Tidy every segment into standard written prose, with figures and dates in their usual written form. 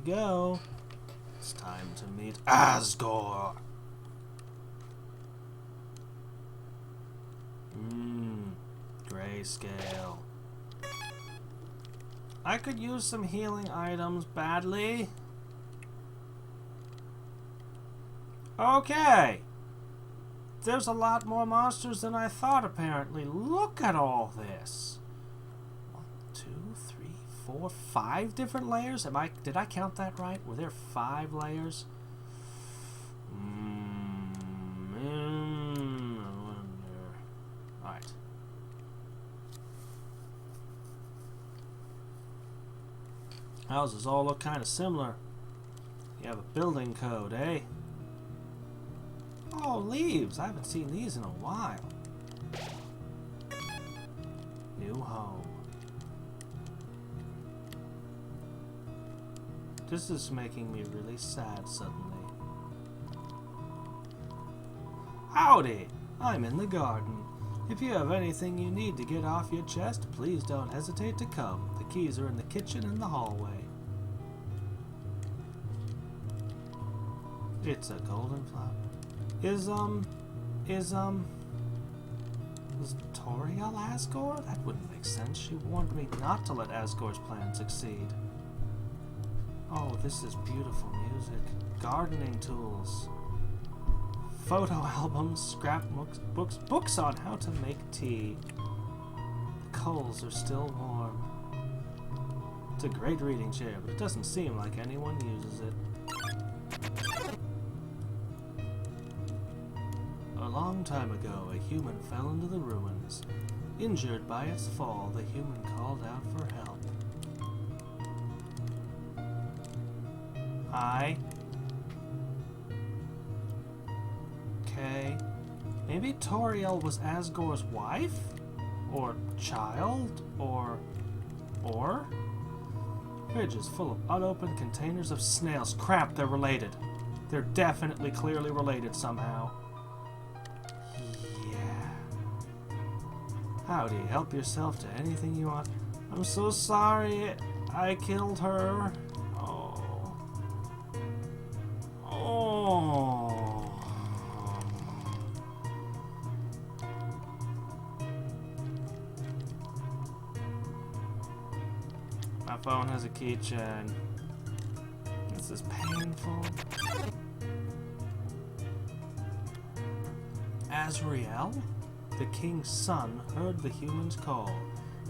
we go. It's time to meet Asgore. Grayscale. I could use some healing items badly. Okay. There's a lot more monsters than I thought, apparently. Look at all this. 1, 2, 3, 4, 5 different layers? Did I count that right? Were there 5 layers? Alright. Houses all look kind of similar. You have a building code, eh? Oh, leaves! I haven't seen these in a while. New home. This is making me really sad suddenly. Howdy! I'm in the garden. If you have anything you need to get off your chest, please don't hesitate to come. The keys are in the kitchen and the hallway. It's a golden flower. Is Toriel Asgore? That wouldn't make sense. She warned me not to let Asgore's plan succeed. Oh, this is beautiful music. Gardening tools. Photo albums, scrapbooks, books on how to make tea. The coals are still warm. It's a great reading chair, but it doesn't seem like anyone uses it. A long time ago, a human fell into the ruins. Injured by its fall, the human called out for help. Hi. Okay. Maybe Toriel was Asgore's wife? Or child? Or... Fridge is full of unopened containers of snails. Crap, they're related. They're definitely clearly related somehow. Howdy, help yourself to anything you want. I'm so sorry I killed her. Oh. Oh. My phone has a keychain. This is painful. Azrael? The king's son heard the human's call.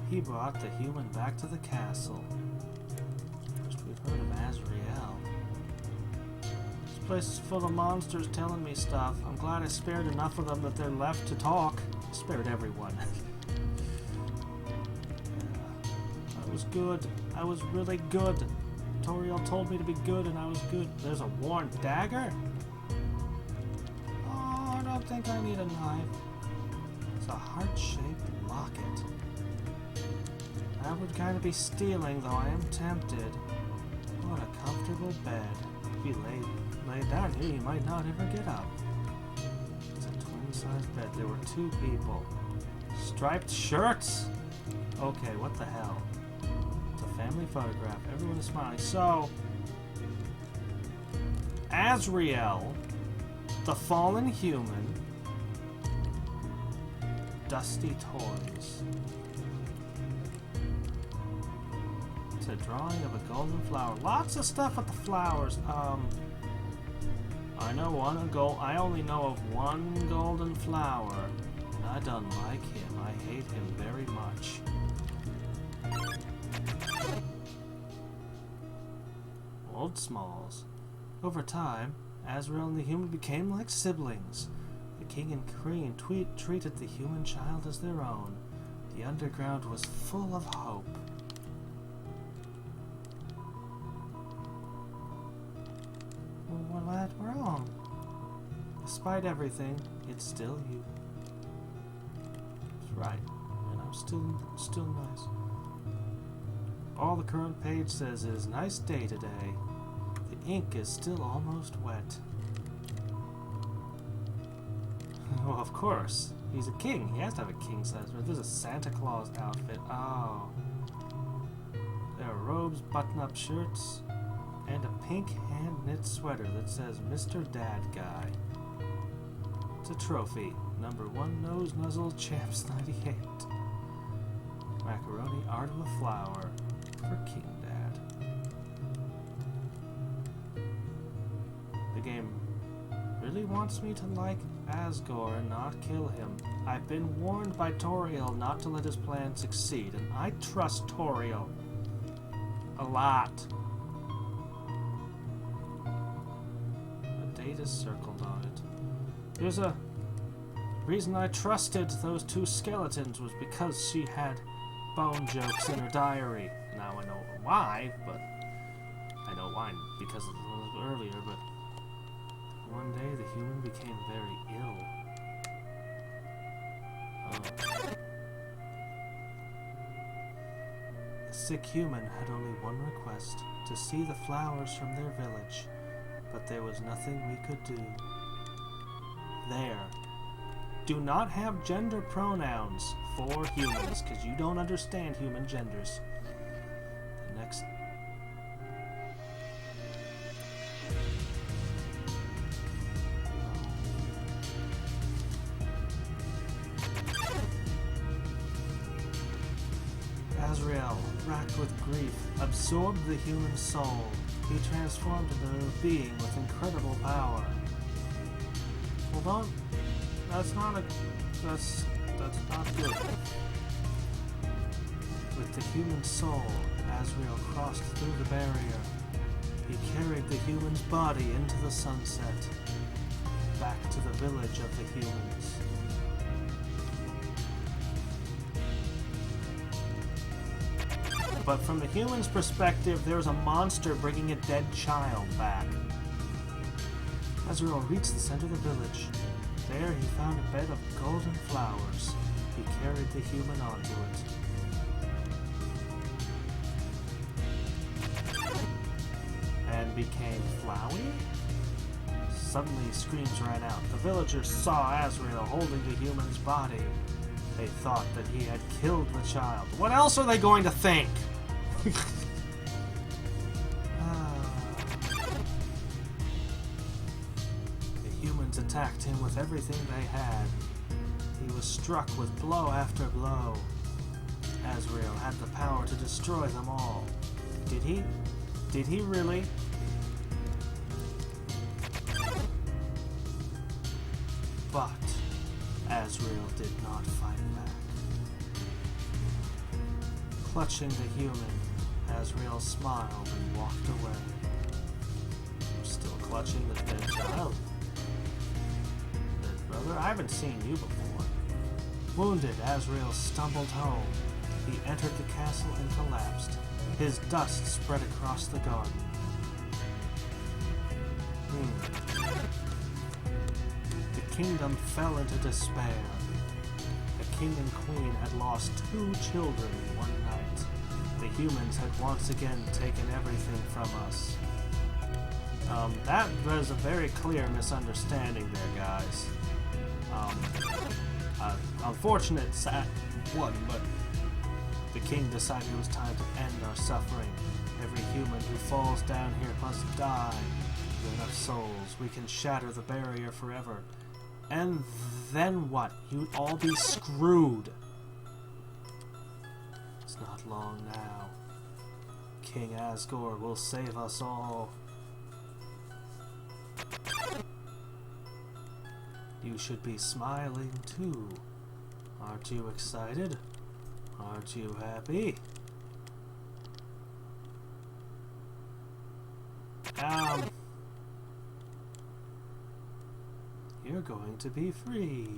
He brought the human back to the castle. First we've heard of Azrael. This place is full of monsters telling me stuff. I'm glad I spared enough of them that they're left to talk. I spared everyone. Yeah. I was good. I was really good. Toriel told me to be good and I was good. There's a worn dagger? Oh, I don't think I need a knife. A heart-shaped locket. That would kind of be stealing, though I am tempted. What a comfortable bed. If you lay down here, you might not ever get up. It's a twin-size bed. There were 2 people. Striped shirts? Okay, what the hell? It's a family photograph. Everyone is smiling. So, Azrael, the fallen human, dusty toys. It's a drawing of a golden flower. Lots of stuff with the flowers. I know I only know of one golden flower. And I don't like him. I hate him very much. Old Smalls. Over time, Azrael and the human became like siblings. The king and queen treated the human child as their own. The underground was full of hope. Well, what went wrong? Despite everything, it's still you. That's right, and I'm still nice. All the current page says is, nice day today. The ink is still almost wet. Well, of course. He's a king. He has to have a king-size bed. There's a Santa Claus outfit. Oh. There are robes, button-up shirts, and a pink hand-knit sweater that says Mr. Dad Guy. It's a trophy. Number 1 Nose Nuzzle Champs 98. Macaroni Art of the Flower for King Dad. The game really wants me to like Asgore and not kill him. I've been warned by Toriel not to let his plan succeed, and I trust Toriel a lot. A date is circled on it. There's a reason I trusted those 2 skeletons was because she had bone jokes in her diary. Now I know why, but I know why because of it earlier, but one day the human became very ill. The sick human had only one request, to see the flowers from their village, but there was nothing we could do. There. Do not have gender pronouns for humans, because you don't understand human genders. The next... Azrael, racked with grief, absorbed the human soul. He transformed into a being with incredible power. Hold on. That's not good. With the human soul, Azrael crossed through the barrier. He carried the human's body into the sunset, back to the village of the humans. But from the human's perspective, there's a monster bringing a dead child back. Azrael reached the center of the village. There he found a bed of golden flowers. He carried the human onto it. And became flowy? Suddenly screams rang out. The villagers saw Azrael holding the human's body. They thought that he had killed the child. What else are they going to think? The humans attacked him with everything they had. He was struck with blow after blow. Azrael had the power to destroy them all. Did he? Did he really? But Azrael did not fight back. Clutching the human, Azrael smiled and walked away. Still clutching the dead child. Dead brother, I haven't seen you before. Wounded, Azrael stumbled home. He entered the castle and collapsed. His dust spread across the garden. The kingdom fell into despair. The king and queen had lost 2 children in one night. The humans had once again taken everything from us. That was a very clear misunderstanding there, guys. Unfortunate one, but the king decided it was time to end our suffering. Every human who falls down here must die. With enough souls, we can shatter the barrier forever. And then what? You'd all be screwed. It's not long now. King Asgore will save us all. You should be smiling too. Aren't you excited? Aren't you happy? You're going to be free.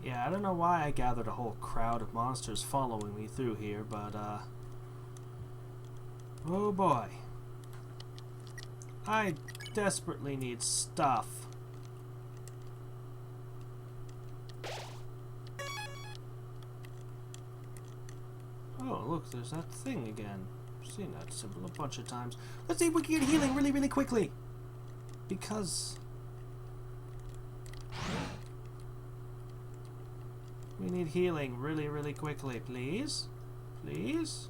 Yeah, I don't know why I gathered a whole crowd of monsters following me through here, but, oh boy. I desperately need stuff. Oh, look, there's that thing again. I've seen that symbol a bunch of times. Let's see if we can get healing really, really quickly. Because we need healing really, really quickly, please. Please?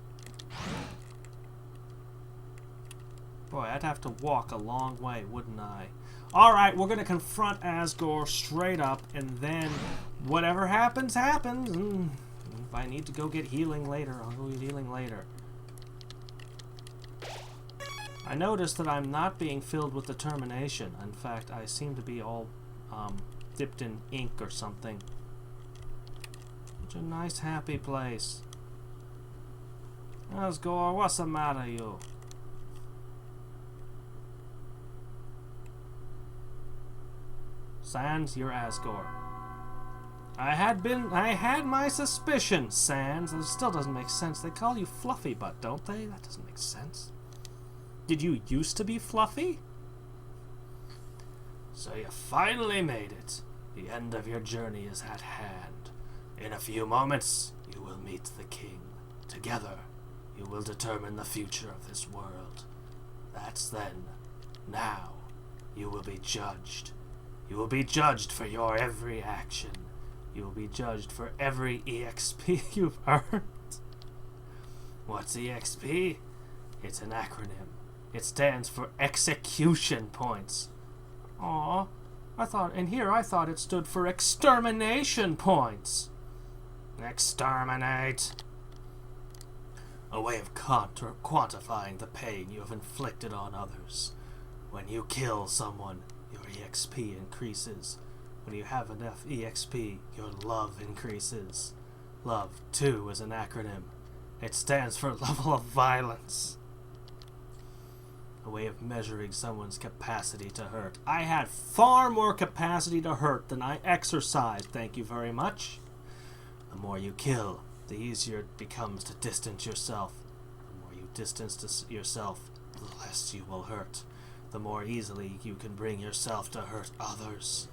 Boy, I'd have to walk a long way, wouldn't I? Alright, we're gonna confront Asgore straight up, and then whatever happens, happens. If I need to go get healing later, I'll go get healing later. I noticed that I'm not being filled with determination. In fact, I seem to be all dipped in ink or something. Such a nice, happy place. Asgore, what's the matter, you? Sans, you're Asgore. I had my suspicions, Sans. It still doesn't make sense. They call you Fluffy Butt, don't they? That doesn't make sense. Did you used to be Fluffy? So you finally made it. The end of your journey is at hand. In a few moments, you will meet the king. Together, you will determine the future of this world. That's then. Now, you will be judged. You will be judged for your every action. You will be judged for every EXP you've earned. What's EXP? It's an acronym. It stands for execution points. Aw, I thought it stood for extermination points. Exterminate. A way of quantifying the pain you have inflicted on others. When you kill someone, your EXP increases. When you have enough EXP, your love increases. Love, too, is an acronym. It stands for level of violence. A way of measuring someone's capacity to hurt. I had far more capacity to hurt than I exercised, thank you very much. The more you kill, the easier it becomes to distance yourself. The more you distance yourself, the less you will hurt. The more easily you can bring yourself to hurt others.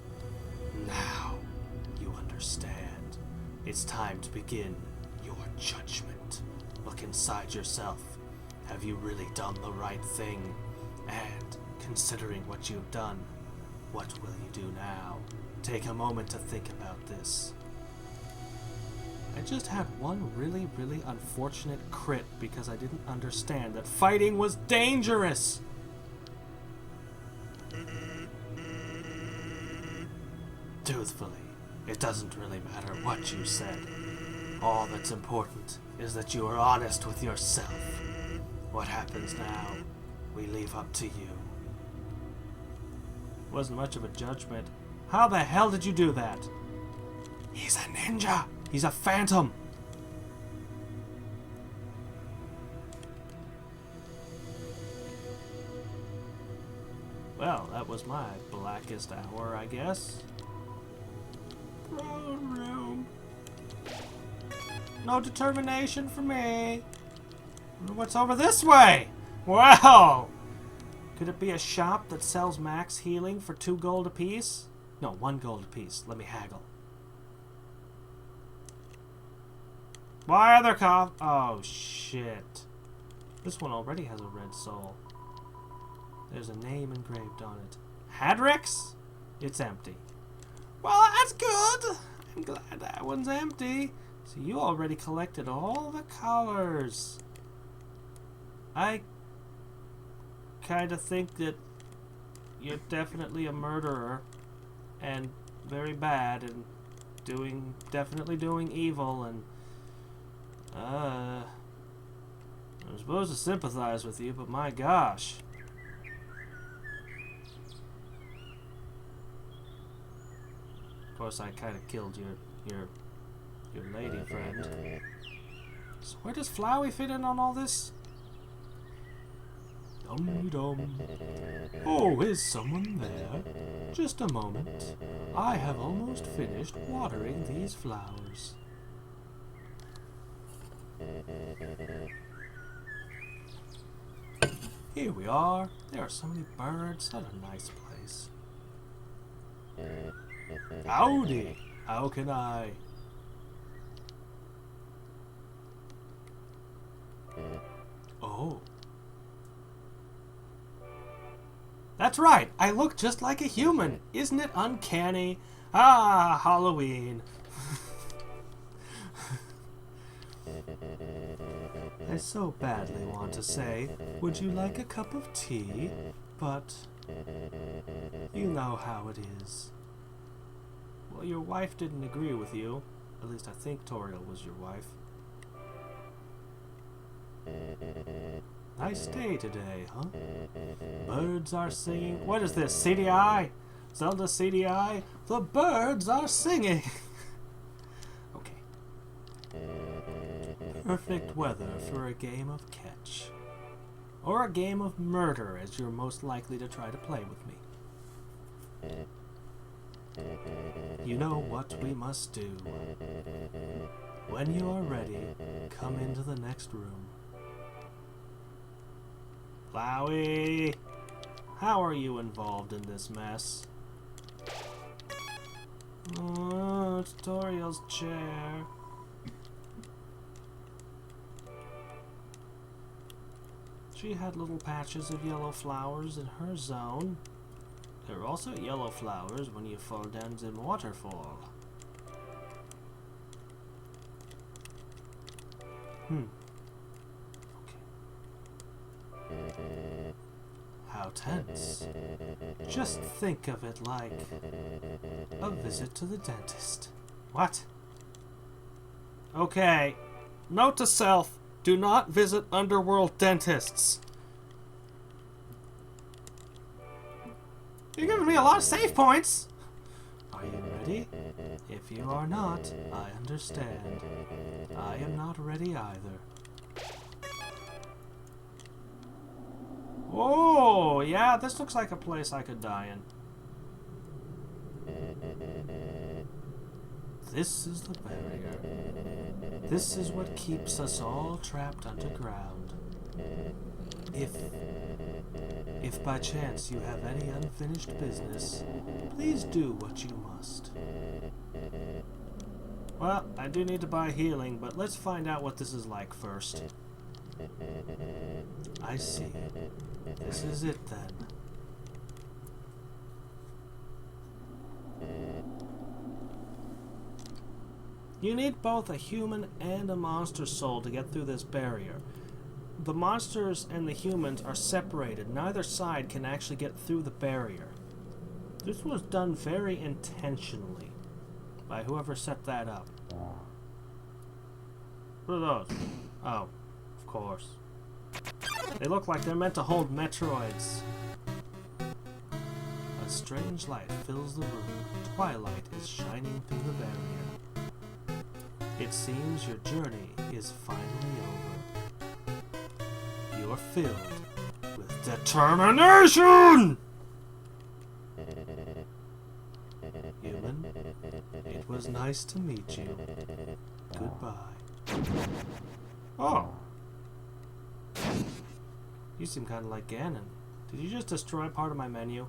Now, you understand. It's time to begin your judgment. Look inside yourself. Have you really done the right thing? And, considering what you've done, what will you do now? Take a moment to think about this. I just had one really, really unfortunate crit because I didn't understand that fighting was dangerous! Truthfully, it doesn't really matter what you said. All that's important is that you are honest with yourself. What happens now, we leave up to you. Wasn't much of a judgment. How the hell did you do that? He's a ninja! He's a phantom! Well, that was my blackest hour, I guess. Throne room. No determination for me. What's over this way? Wow! Could it be a shop that sells max healing for 2 gold apiece? No, 1 gold apiece. Let me haggle. Why other cop? Oh, shit. This one already has a red soul. There's a name engraved on it. Hadrix? It's empty. Well, that's good. I'm glad that one's empty. So you already collected all the colors. I kind of think that you're definitely a murderer and very bad and definitely doing evil, and I'm supposed to sympathize with you, but my gosh. Of course, I kind of killed your lady friend. So where does Flowey fit in on all this? Dum-dum. Oh, is someone there? Just a moment. I have almost finished watering these flowers. Here we are. There are so many birds. Such a nice place. Howdy. How can I? Oh. That's right. I look just like a human. Isn't it uncanny? Ah, Halloween. I so badly want to say, would you like a cup of tea? But you know how it is. Well, your wife didn't agree with you. At least I think Toriel was your wife. Nice day today, huh? Birds are singing. What is this, CDI? Zelda CDI? The birds are singing! Okay. Perfect weather for a game of catch. Or a game of murder, as you're most likely to try to play with me. You know what we must do. When you are ready, come into the next room. Flowey! How are you involved in this mess? Oh, it's Toriel's chair. She had little patches of yellow flowers in her zone. There are also yellow flowers when you fall down the waterfall. Okay. How tense. Just think of it like a visit to the dentist. What? Okay. Note to self, do not visit underworld dentists. You're giving me a lot of save points! Are you ready? If you are not, I understand. I am not ready either. Oh, yeah, this looks like a place I could die in. This is the barrier. This is what keeps us all trapped underground. If by chance you have any unfinished business, please do what you must. Well, I do need to buy healing, but let's find out what this is like first. I see. This is it then. You need both a human and a monster soul to get through this barrier. The monsters and the humans are separated. Neither side can actually get through the barrier. This was done very intentionally by whoever set that up. What are those? Oh, of course. They look like they're meant to hold Metroids. A strange light fills the room. Twilight is shining through the barrier. It seems your journey is finally over. You're filled with determination! Human, it was nice to meet you. Goodbye. Oh! You seem kind of like Ganon. Did you just destroy part of my menu?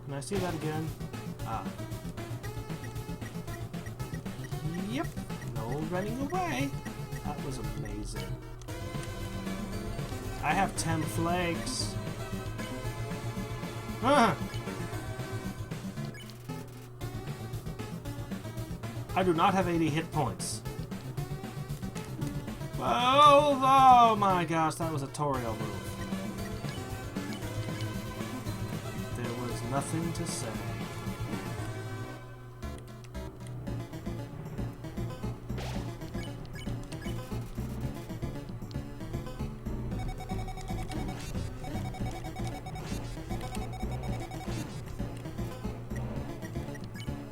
Can I see that again? Ah. Yep. No running away. That was amazing. I have 10 flakes. Huh. I do not have 80 hit points. Oh my gosh, that was a Toriel move. There was nothing to say.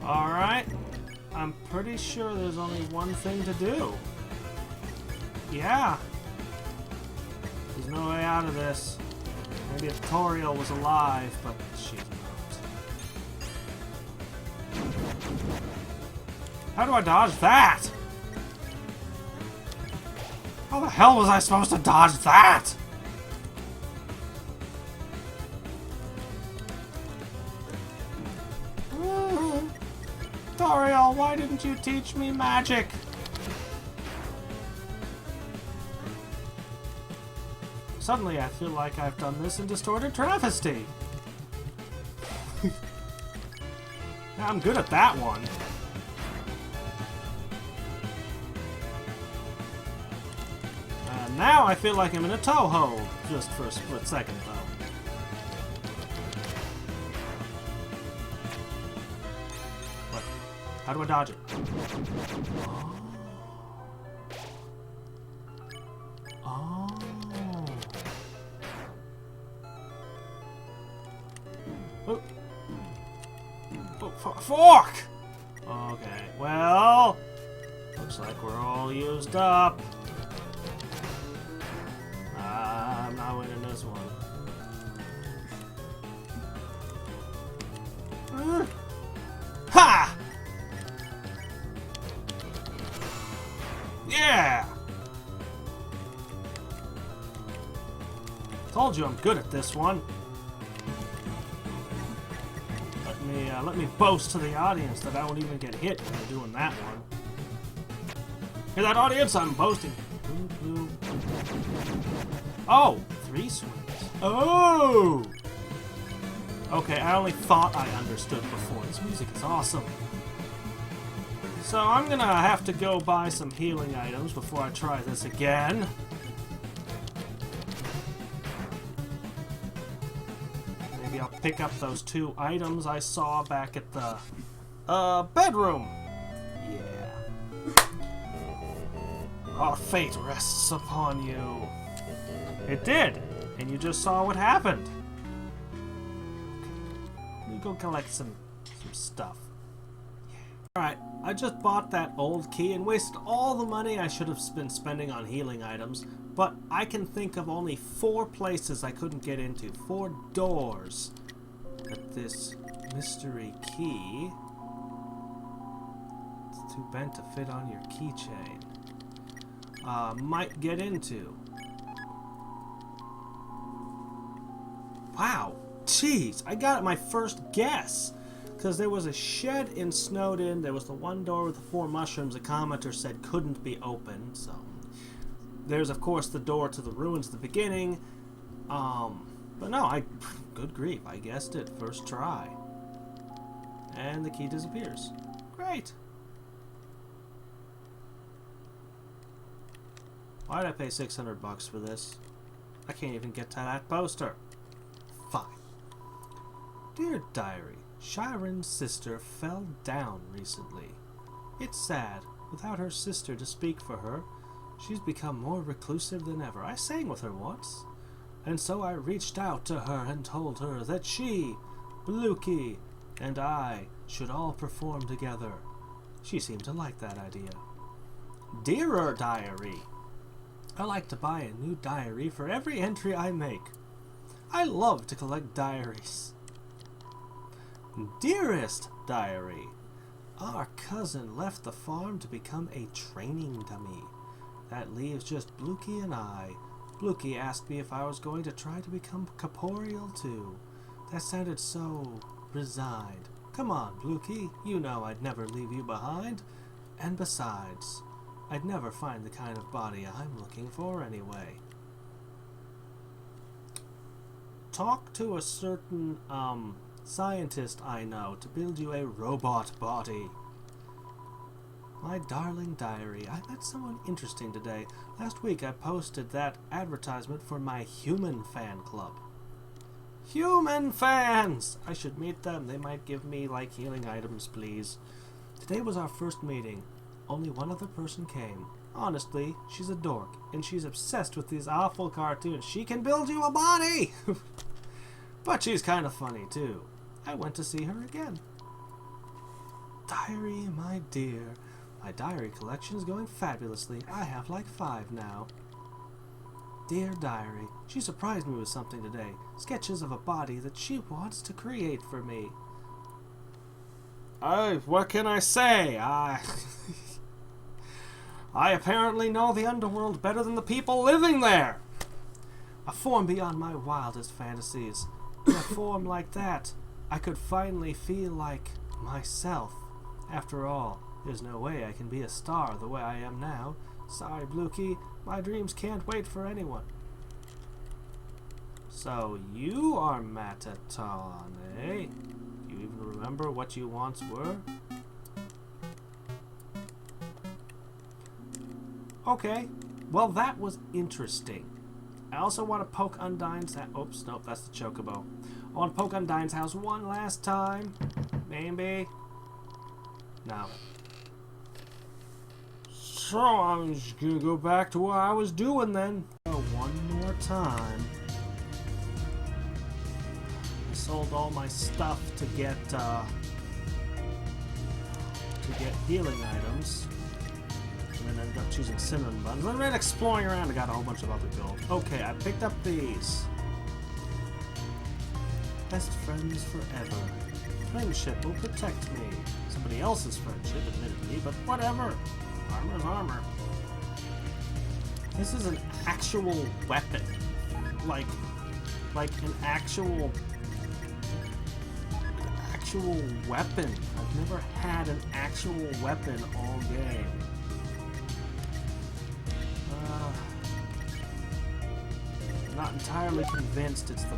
Alright, I'm pretty sure there's only one thing to do. Yeah. There's no way out of this. Maybe if Toriel was alive, but she's not. How do I dodge that? How the hell was I supposed to dodge that? Toriel, why didn't you teach me magic? Suddenly I feel like I've done this in Distorted Travesty. I'm good at that one. Now I feel like I'm in a Toho, just for a split second, though. What? How do I dodge it? Oh. Oh. Oh, fork! Okay, well, looks like we're all used up. I'm not winning this one. Ha! Yeah! Told you I'm good at this one. Let me boast to the audience that I won't even get hit when doing that one. Hear that, audience? I'm boasting. Oh, 3 swings. Oh! Okay, I only thought I understood before. This music is awesome. So I'm gonna have to go buy some healing items before I try this again. Maybe I'll pick up those 2 items I saw back at the bedroom. Yeah. Our fate rests upon you. It did, and you just saw what happened. Okay. Let me go collect some stuff. Yeah. Alright, I just bought that old key and wasted all the money I should have been spending on healing items, but I can think of only 4 places I couldn't get into, 4 doors that this mystery key, it's too bent to fit on your keychain, might get into. Wow, jeez, I got it my first guess. Because there was a shed in Snowden, there was the one door with the 4 mushrooms a commenter said couldn't be opened, so... There's, of course, the door to the ruins at the beginning, but no, good grief, I guessed it first try. And the key disappears. Great! Why did I pay 600 bucks for this? I can't even get to that poster. Fine. Dear Diary, Shiren's sister fell down recently. It's sad. Without her sister to speak for her, she's become more reclusive than ever. I sang with her once, and so I reached out to her and told her that she, Bluky, and I should all perform together. She seemed to like that idea. Dearer Diary, I like to buy a new diary for every entry I make. I love to collect diaries. Dearest Diary, our cousin left the farm to become a training dummy. That leaves just Bluky and I. Bluky asked me if I was going to try to become corporeal too. That sounded so resigned. Come on, Bluky, you know I'd never leave you behind. And besides, I'd never find the kind of body I'm looking for anyway. Talk to a certain, scientist I know to build you a robot body. My darling diary, I met someone interesting today. Last week I posted that advertisement for my human fan club. Human fans! I should meet them. They might give me, like, healing items, please. Today was our first meeting. Only one other person came. Honestly, she's a dork, and she's obsessed with these awful cartoons. She can build you a body! But she's kind of funny, too. I went to see her again. Diary, my dear. My diary collection is going fabulously. I have like 5 now. Dear Diary, she surprised me with something today. Sketches of a body that she wants to create for me. What can I say? I apparently know the underworld better than the people living there. A form beyond my wildest fantasies. In a form like that, I could finally feel like myself. After all, there's no way I can be a star the way I am now. Sorry, Bluky, my dreams can't wait for anyone. So you are Mataton, eh? You even remember what you once were? Okay, Well, that was interesting. I also want to poke Undyne's house. Oops, nope, that's the Chocobo. I want to poke Undyne's house one last time. Maybe. No. So I'm just gonna go back to what I was doing then. One more time. I sold all my stuff to get healing items. And then I ended up choosing cinnamon buns. I ran exploring around and got a whole bunch of other gold. Okay, I picked up these. Best friends forever. Friendship will protect me. Somebody else's friendship, admittedly, but whatever. Armor's armor. This is an actual weapon. Like an actual weapon. I've never had an actual weapon all game. I'm not entirely convinced it's the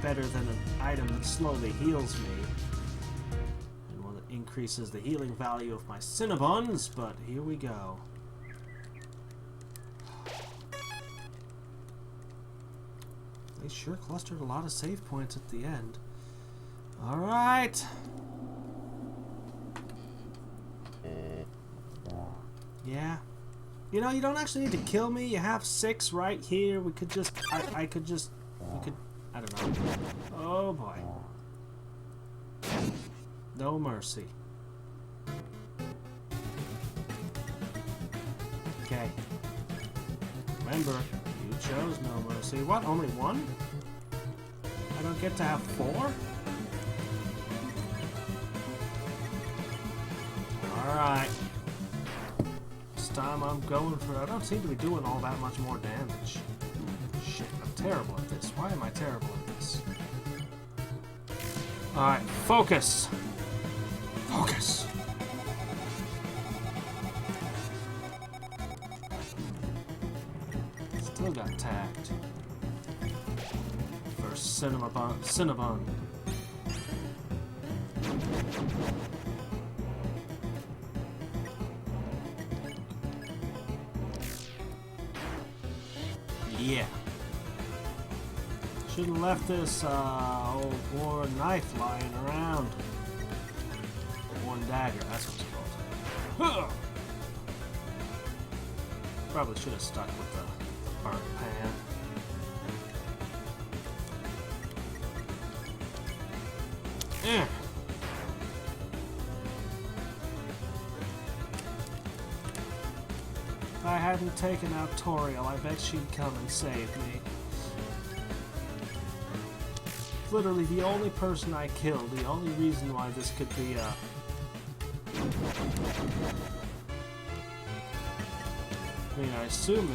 better than an item that slowly heals me. And one that increases the healing value of my Cinnabuns, but here we go. They sure clustered a lot of save points at the end. Alright! Yeah. You know, you don't actually need to kill me. You have 6 right here. We could just... I could just... We could... I don't know. Oh boy. No mercy. Okay. Remember, you chose no mercy. What? Only 1? I don't get to have 4? Alright. This time I'm going for... I don't seem to be doing all that much more damage. Shit, I'm terrible at this. Why am I terrible at this? Alright, focus! Focus! Still got tagged. First Cinnabon. Yeah. Shouldn't have left this old war knife lying around. One dagger, that's what it's called. Probably should have stuck with the burnt pan. Eh. If I hadn't taken out Toriel, I bet she'd come and save me. Literally the only person I killed, the only reason why this could be I mean, I assume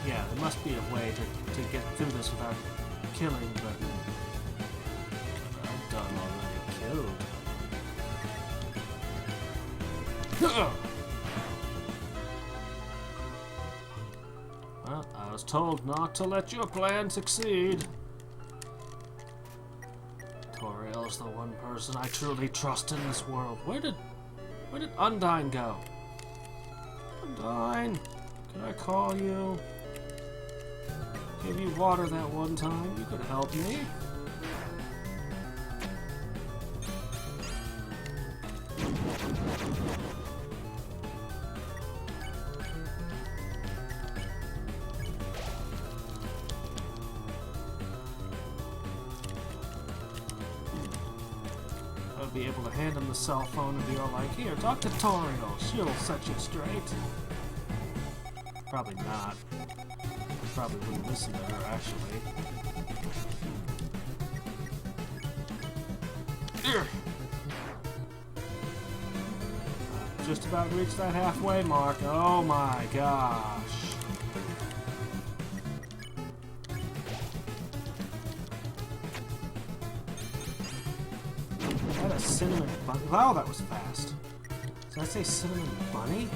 there must be a way to get through this without killing, but I'm done already killed. Well, I was told not to let your plan succeed. Toriel's the one person I truly trust in this world. Where did Undyne go? Undyne, can I call you? Give you water that one time. You could help me. Be able to hand him the cell phone and be all like, here, talk to Toriel, she'll set you straight. Probably not. Probably wouldn't listen to her, actually. Just about reached that halfway mark. Oh my gosh. A cinnamon bunny. Wow, that was fast. Did I say cinnamon bunny?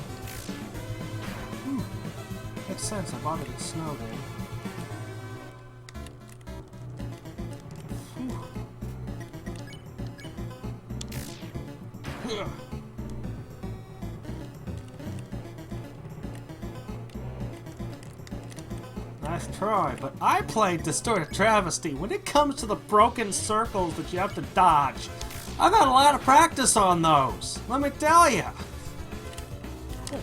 Makes sense. I bought it at Snow Day. nice try, but I played Distorted Travesty. When it comes to the broken circles that you have to dodge, I've had a lot of practice on those, let me tell you. Oh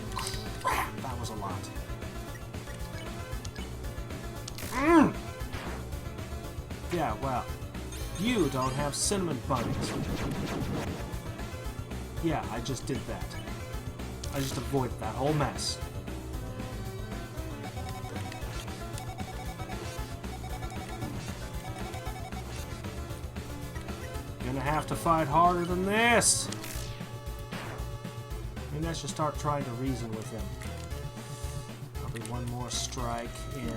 crap, that was a lot. Yeah, well, you don't have cinnamon bunnies. Yeah, I just did that. I just avoided that whole mess. Gonna have to fight harder than this. Maybe I should start trying to reason with him. Probably one more strike in.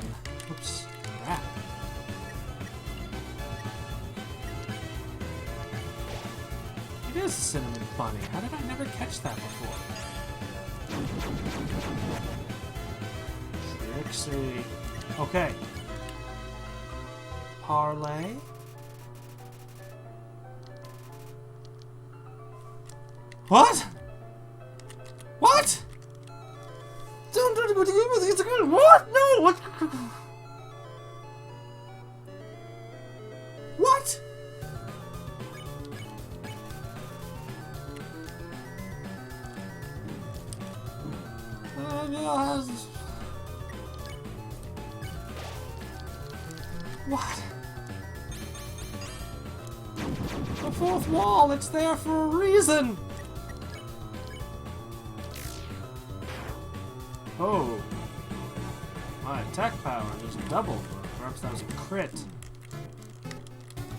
Oops, crap. It is a cinnamon bunny. How did I never catch that before? Trixie. Okay. Parlay. What? What? What? No! What? What? What? The fourth wall, it's there for a reason! Oh. My attack power just doubled. Perhaps that was a crit.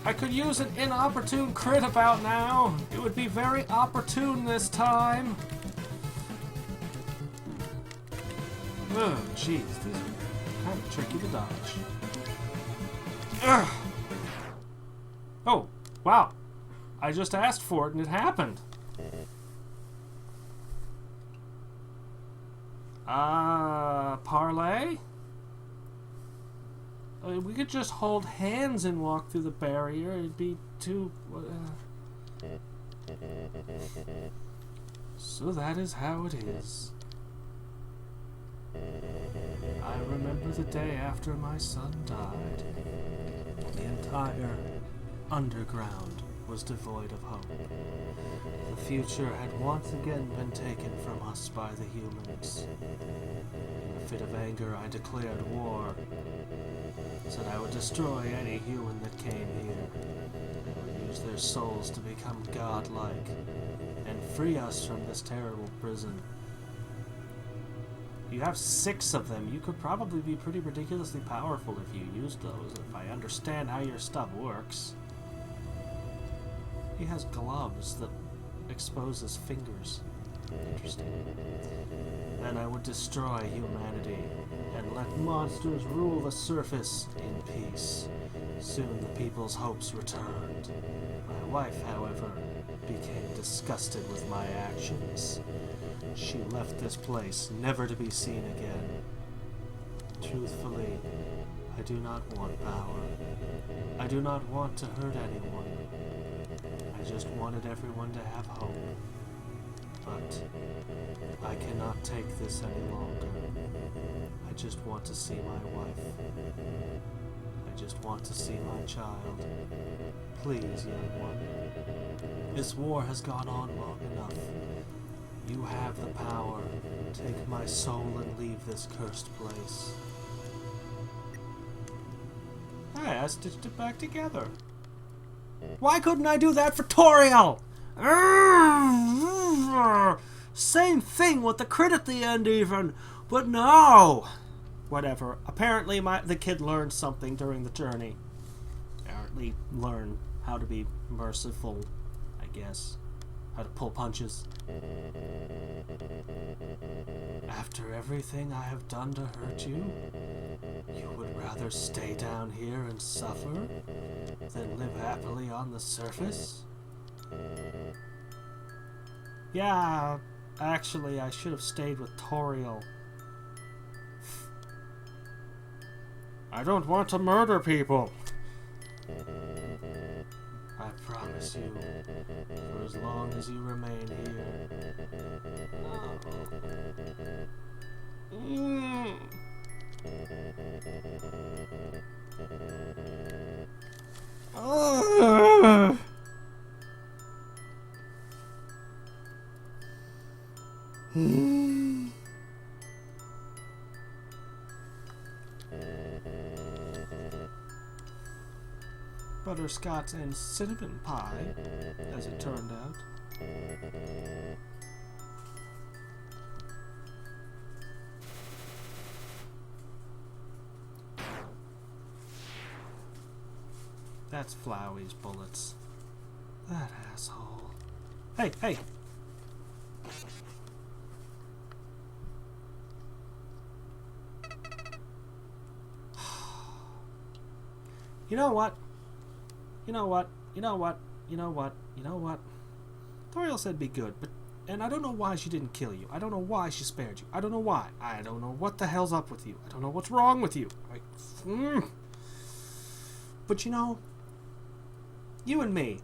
I could use an inopportune crit about now. It would be very opportune this time. Oh, jeez. These are kind of tricky to dodge. Ugh. Oh, wow. I just asked for it and it happened. Parlay? We could just hold hands and walk through the barrier. It'd be too... So that is how it is. I remember the day after my son died. The entire underground was devoid of hope. The future had once again been taken from us by the humans. In a fit of anger, I declared war. Said I would destroy any human that came here. I would use their souls to become godlike and free us from this terrible prison. You have 6 of them. You could probably be pretty ridiculously powerful if you used those, if I understand how your stuff works. He has gloves that expose his fingers. Interesting. Then I would destroy humanity and let monsters rule the surface in peace. Soon the people's hopes returned. My wife, however, became disgusted with my actions. She left this place, never to be seen again. Truthfully, I do not want power. I do not want to hurt anyone. I just wanted everyone to have hope. But I cannot take this any longer. I just want to see my wife. I just want to see my child. Please, young one. This war has gone on long enough. You have the power. Take my soul and leave this cursed place. Hey, I stitched it back together. Why couldn't I do that for Toriel? Same thing with the crit at the end even, but no. Whatever. Apparently the kid learned something during the journey. Apparently learned how to be merciful, I guess. How to pull punches. After everything I have done to hurt you, you would rather stay down here and suffer than live happily on the surface? Yeah, actually I should have stayed with Toriel. I don't want to murder people. I promise you, for as long as you remain here. Butterscotch and cinnamon pie, as it turned out. That's Flowey's bullets. That asshole. Hey, hey! You know what? You know what? You know what? You know what? You know what? Toriel said be good, and I don't know why she didn't kill you. I don't know why she spared you. I don't know why. I don't know what the hell's up with you. I don't know what's wrong with you. But you know, you and me,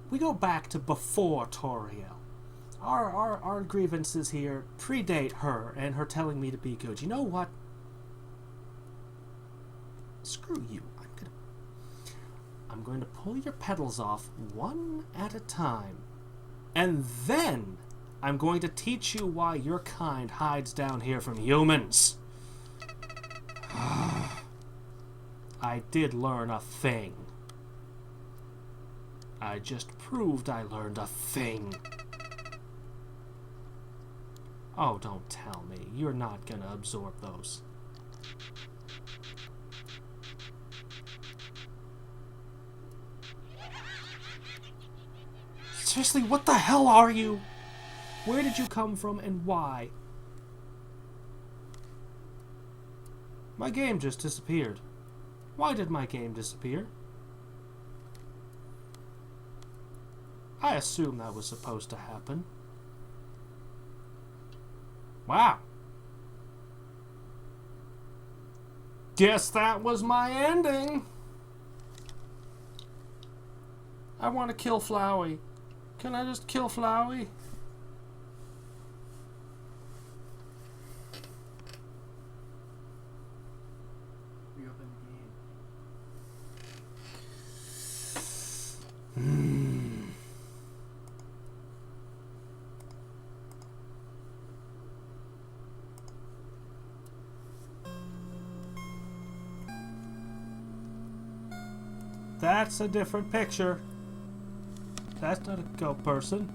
we go back to before Toriel. Our grievances here predate her and her telling me to be good. You know what? Screw you. I'm going to pull your petals off one at a time. And then I'm going to teach you why your kind hides down here from humans. I did learn a thing. I just proved I learned a thing. Oh, don't tell me. You're not gonna absorb those. Seriously, what the hell are you? Where did you come from and why? My game just disappeared. Why did my game disappear? I assume that was supposed to happen. Wow. Guess that was my ending. I want to kill Flowey. Can I just kill Flowey? Reopen the game. That's a different picture. That's not a goat person.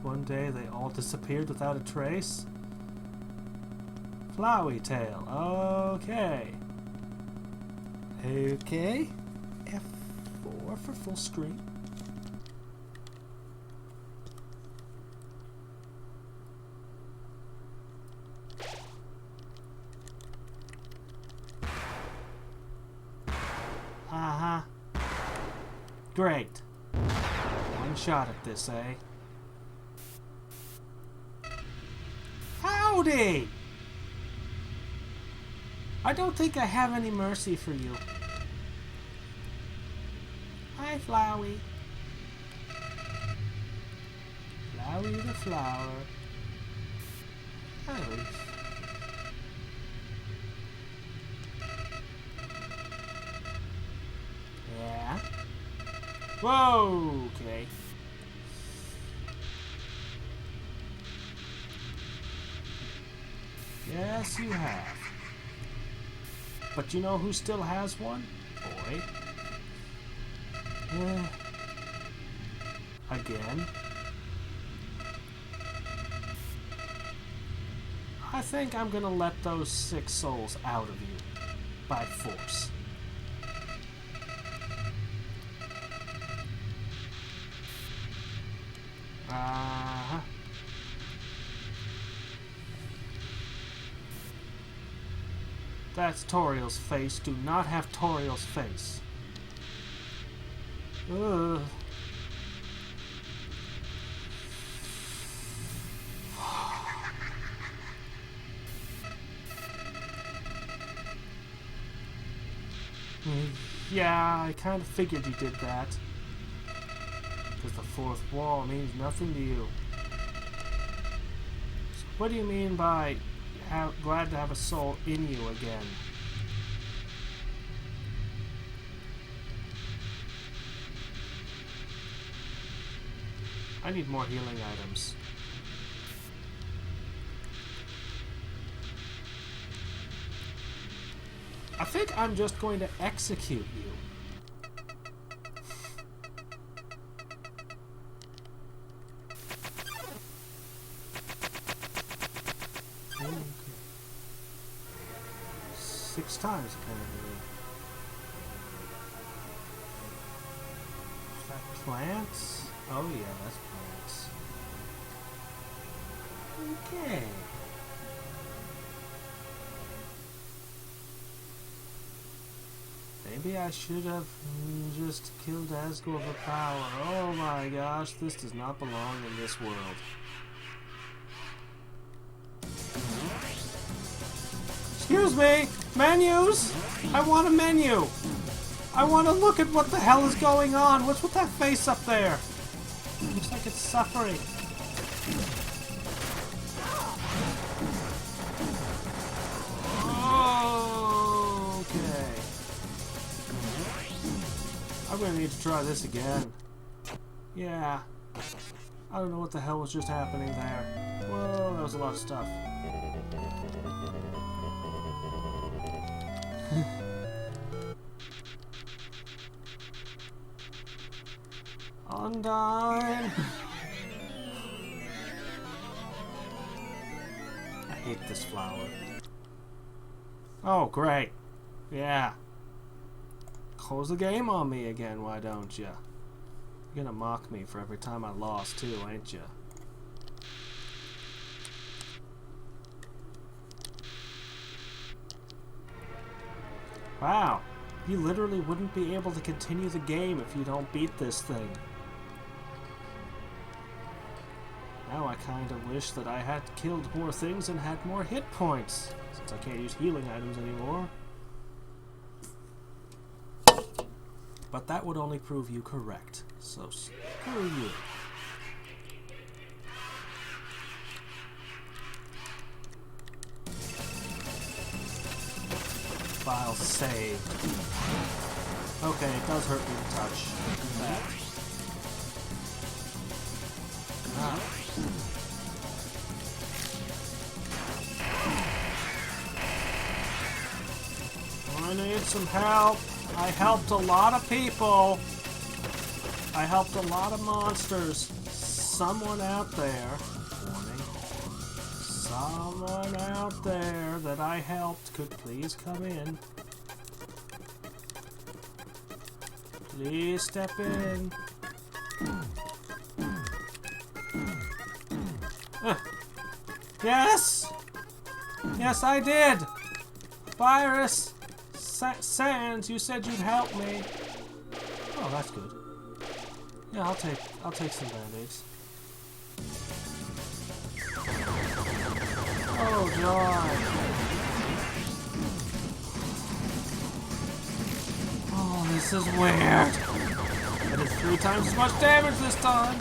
One day they all disappeared without a trace. Flowey tail. Okay. Okay. F4 for full screen. Uh-huh. Great. One shot at this, eh? Howdy! I don't think I have any mercy for you. Hi, Flowey. Flowey the flower. Hi, Leaf. Yeah? Whoa! Okay. Yes, you have. But you know who still has one? Boy. Again. I think I'm gonna let those 6 souls out of you. By force. Uh-huh. That's Toriel's face. Do not have Toriel's face. Ugh. Yeah, I kind of figured you did that. Because the 4th wall means nothing to you. So what do you mean by glad to have a soul in you again? I need more healing items. I think I'm just going to execute you. Okay. 6 times, apparently. Is that plants? Oh yeah, that's plants. Okay. Maybe I should have just killed Asgore for power. Oh my gosh, this does not belong in this world. Excuse me! Menus! I want a menu! I want to look at what the hell is going on! What's with that face up there? It looks like it's suffering. Okay. I'm gonna need to try this again. Yeah. I don't know what the hell was just happening there. Whoa, that was a lot of stuff. Undyne! I hate this flower. Oh, great. Yeah. Close the game on me again, why don't ya? You're gonna mock me for every time I lost, too, ain't ya? Wow. You literally wouldn't be able to continue the game if you don't beat this thing. Now I kinda wish that I had killed more things and had more hit points, since I can't use healing items anymore. But that would only prove you correct, so screw you. File saved. Okay, it does hurt me to touch that. Ah. I need some help. I helped a lot of people. I helped a lot of monsters. Someone out there, warning, someone out there that I helped could please come in. Please step in. Yes! Yes, I did! Virus! Sans, you said you'd help me. Oh, that's good. Yeah, I'll take some band-aids. Oh god. Oh, this is weird. I did 3 times as much damage this time.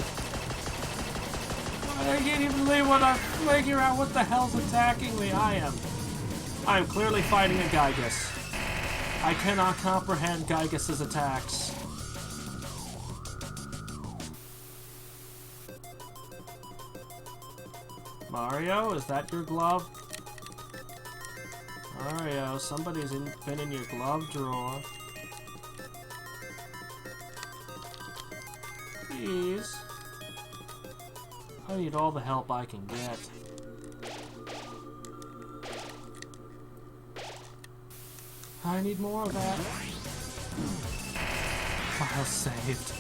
I can't even believe what I'm figure out what the hell's attacking me. I am clearly fighting a Gygus. I cannot comprehend Gygus' attacks. Mario, is that your glove? Mario, somebody's been in your glove drawer. Please. I need all the help I can get. I need more of that. File saved.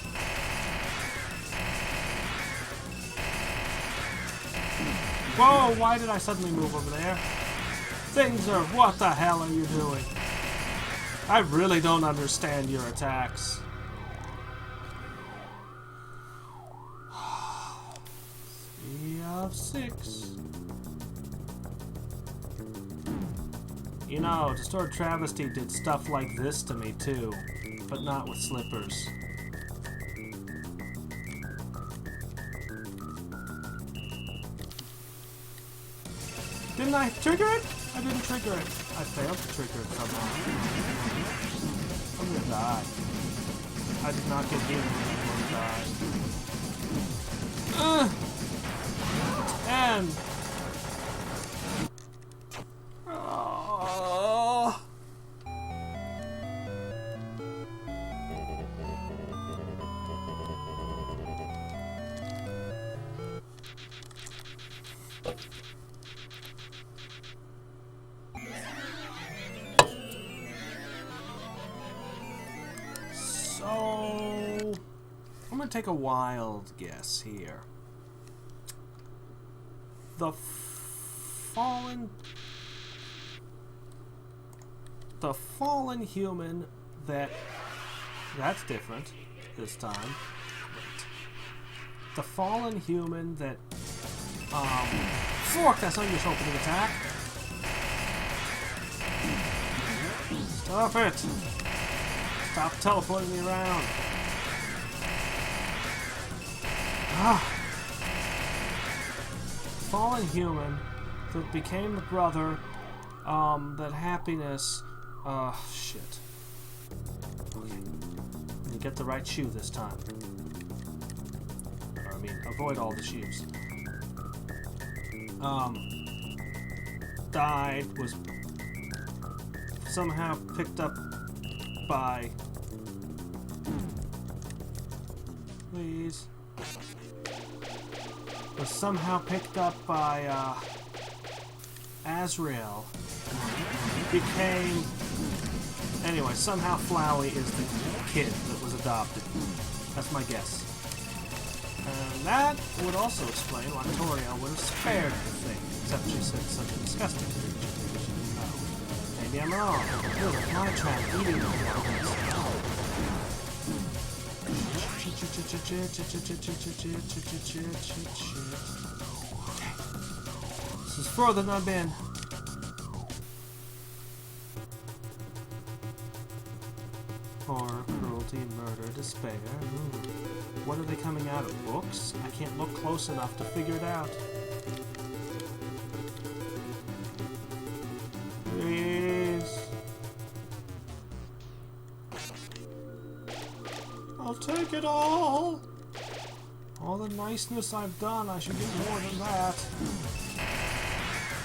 Whoa, why did I suddenly move over there? Things are... What the hell are you doing? I really don't understand your attacks. 3 of 6. You know, Distorted Travesty did stuff like this to me too, but not with slippers. Didn't I trigger it? I didn't trigger it. I failed to trigger it somehow. I'm gonna die. I did not get healed and I'm gonna die. And... gonna take a wild guess here. The fallen human that's different this time. Wait. The fallen human that fork, that's not your opening attack. Stop it! Stop teleporting me around. Fallen human that became the brother, that happiness, shit. Okay. You get the right shoe this time. Or, I mean, avoid all the shoes. Died, was somehow picked up by... Please. Was somehow picked up by, Azrael. Became... Anyway, somehow Flowey is the kid that was adopted. That's my guess. And that would also explain why Toriel would have spared the thing, except she said such a disgusting creature. Oh, maybe I'm wrong. Look, a flytrap eating the Okay. This is further than I've been. Horror, cruelty, murder, despair. What are they coming out of? Books? I can't look close enough to figure it out. Please. I'll take it all. All the niceness I've done, I should get more than that.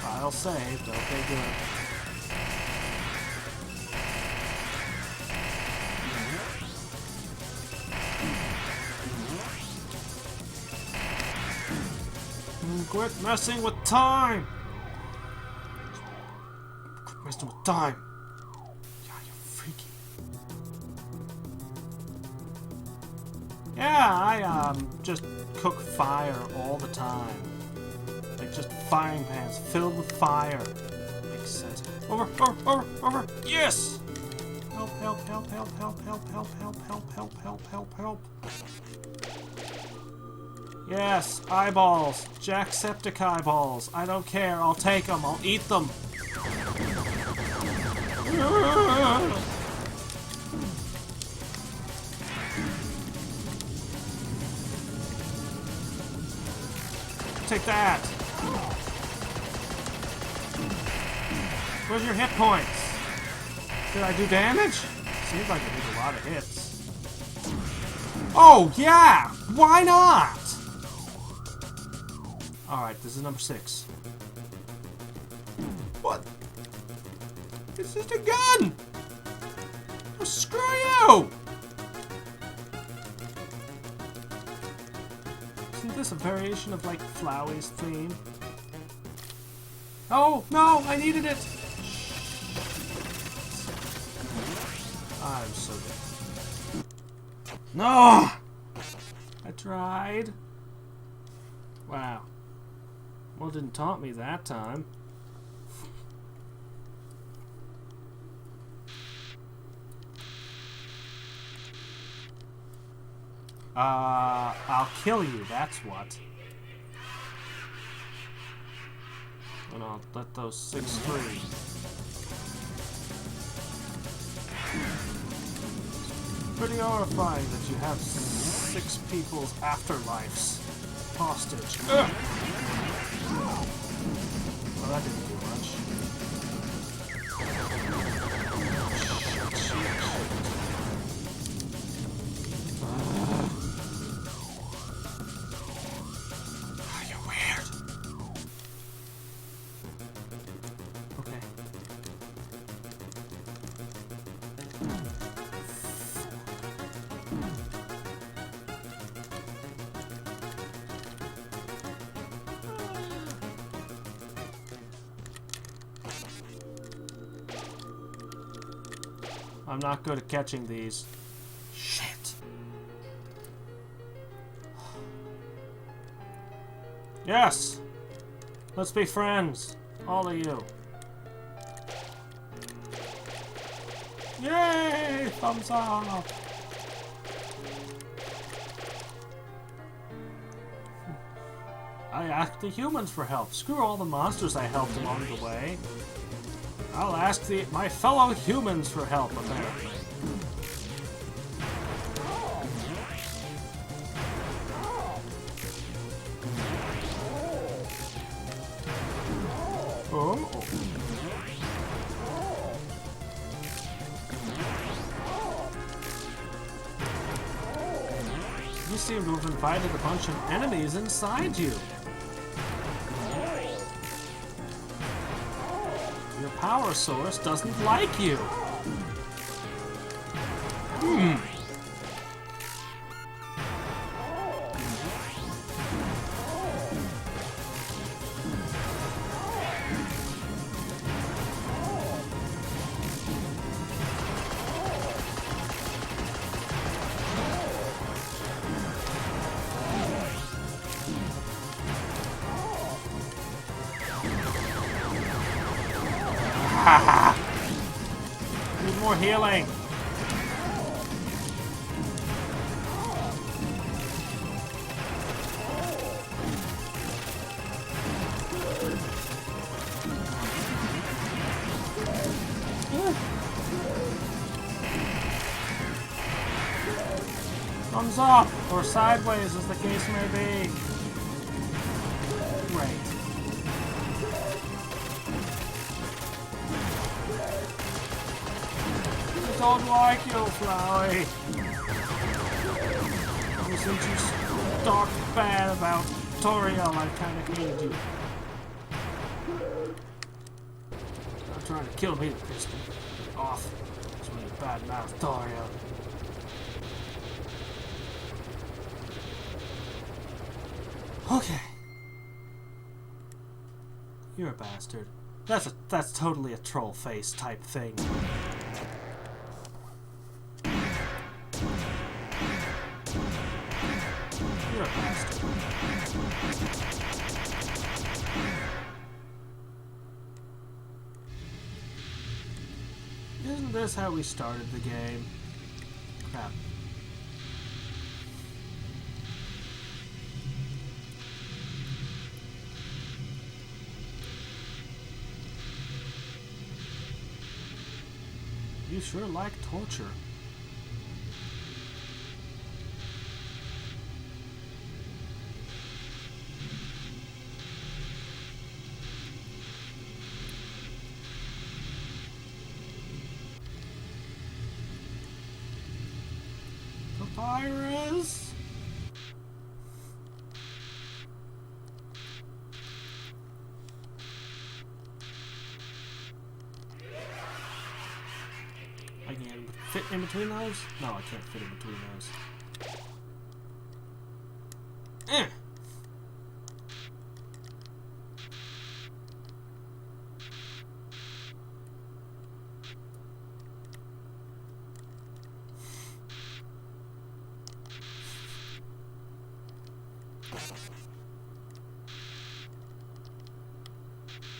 File saved. Okay, good. Quit messing with time! Quit messing with time! Yeah, you're freaky. Yeah, I just cook fire all the time. Like just firing pans filled with fire. Makes sense. Over! Yes! Help. Yes, eyeballs. Jackseptic eyeballs. I don't care. I'll take them. I'll eat them. Take that. Where's your hit points? Did I do damage? Seems like I did a lot of hits. Oh, yeah! Why not? Alright, this is number 6. What? It's just a gun! Oh, screw you! Isn't this a variation of, like, Flowey's theme? Oh, no! I needed it! I'm so dead. No! I tried. Wow. Well, it didn't taunt me that time. I'll kill you, that's what. And I'll let those 6 free. Pretty horrifying that you have 6 people's afterlives hostage. Ugh. Well, that didn't do much. Shit. You're weird. Okay. I'm not good at catching these. Shit. Yes! Let's be friends. All of you. Yay! Thumbs up! I asked the humans for help. Screw all the monsters I helped along the way. I'll ask my fellow humans for help, apparently. Oh. You seem to have invited a bunch of enemies inside you. Your power source doesn't like you. Need more healing. Thumbs up, or sideways as the case may be. Great. I don't like you, Flowey. Ever since you talked bad about Toriel, I kinda hated you. Stop trying to kill me, Kristen. Off. That's when you badmouth Toriel. Okay. You're a bastard. That's totally a troll face type thing. You're a bastard. Isn't this how we started the game? Crap. You sure like torture. Papyrus? I can fit in between those? No, I can't fit in between those. Eh.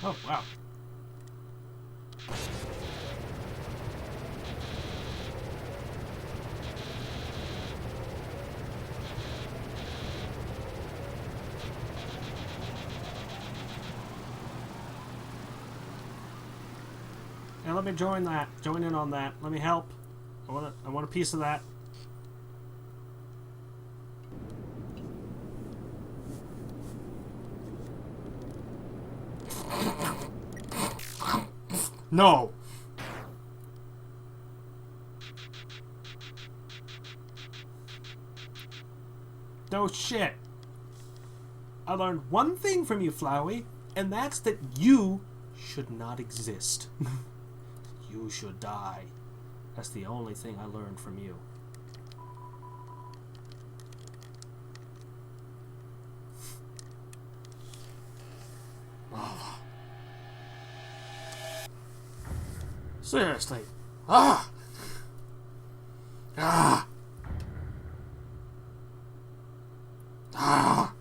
Oh, wow. Yeah, let me join that. Join in on that. Let me help. I want a piece of that. No. No shit. I learned one thing from you, Flowey, and that's that you should not exist. You should die. That's the only thing I learned from you. Seriously. Ah! Ah! Ah!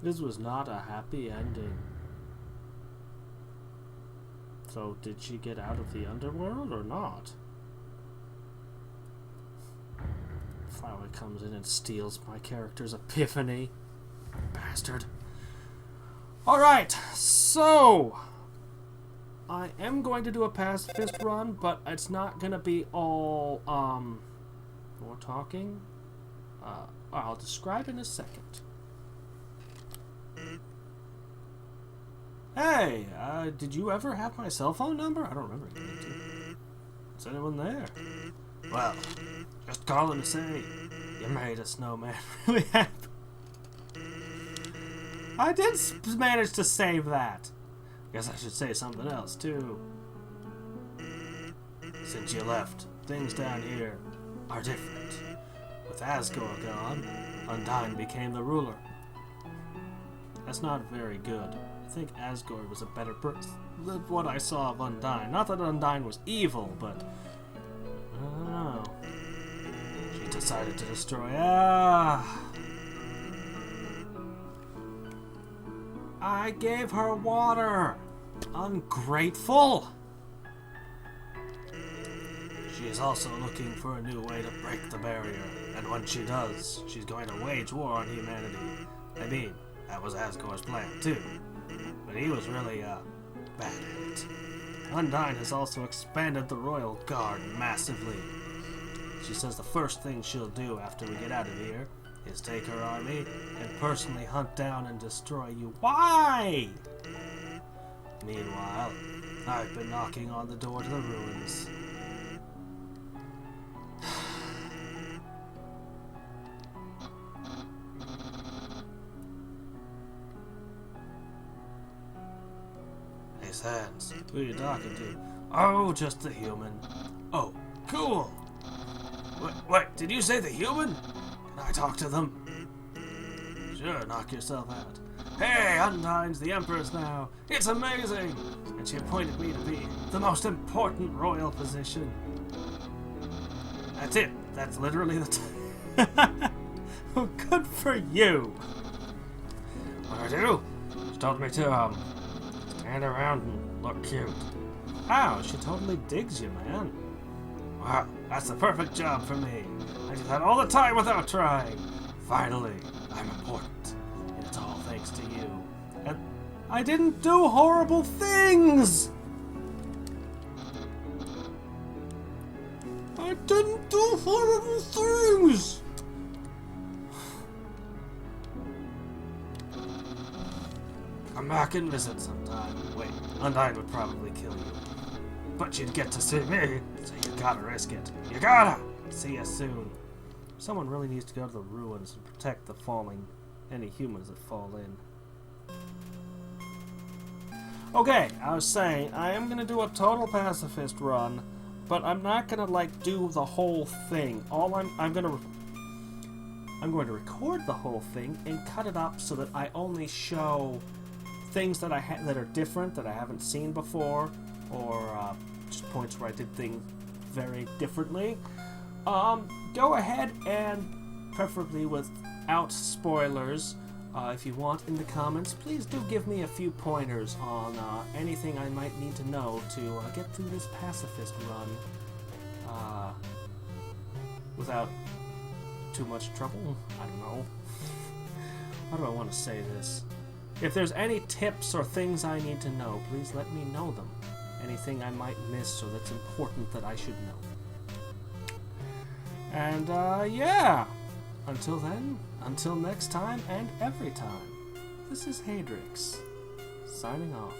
This was not a happy ending. So, did she get out of the underworld or not? Flower comes in and steals my character's epiphany. Bastard. Alright, so I am going to do a pacifist run, but it's not gonna be all more talking. I'll describe in a second. Hey, did you ever have my cell phone number? I don't remember getting it. Is anyone there? Well, just calling to say you made a snowman really happy. I did manage to save that. Guess I should say something else, too. Since you left, things down here are different. With Asgore gone, Undyne became the ruler. That's not very good. I think Asgore was a better person than what I saw of Undyne. Not that Undyne was evil, but I don't know. She decided to destroy. I gave her water. Ungrateful. She is also looking for a new way to break the barrier, and when she does, she's going to wage war on humanity. I mean, that was Asgore's plan too, but he was really bad at it. Undyne has also expanded the Royal Guard massively. She says the first thing she'll do after we get out of here is take her army and personally hunt down and destroy you. Why? Meanwhile, I've been knocking on the door to the ruins. Hey Sans, who are you talking to? Oh, just the human. Oh, cool. Wait, did you say the human? Can I talk to them? Sure, knock yourself out. Hey, Undyne's the Empress now. It's amazing! And she appointed me to be the most important royal position. That's it. That's literally the well, good for you. What do I do? She told me to, stand around and look cute. Wow, she totally digs you, man. Wow, that's the perfect job for me. I did that all the time without trying. Finally, I'm important. And it's all thanks to you. And I didn't do horrible things! I didn't do horrible things! Come back and visit sometime. Wait, Undyne would probably kill you. But you'd get to see me, so you gotta risk it. You gotta! See you soon. Someone really needs to go to the ruins and protect the falling, any humans that fall in. Okay, I was saying, I am gonna do a total pacifist run, but I'm not gonna like do the whole thing. I'm going to record the whole thing and cut it up so that I only show things that that are different that I haven't seen before, or just points where I did things very differently. Go ahead and, preferably without spoilers, if you want, in the comments, please do give me a few pointers on anything I might need to know to get through this pacifist run without too much trouble. I don't know. How do I want to say this? If there's any tips or things I need to know, please let me know them. Anything I might miss or that's important that I should know. And, yeah. Until then, until next time and every time, this is Hadrix, signing off.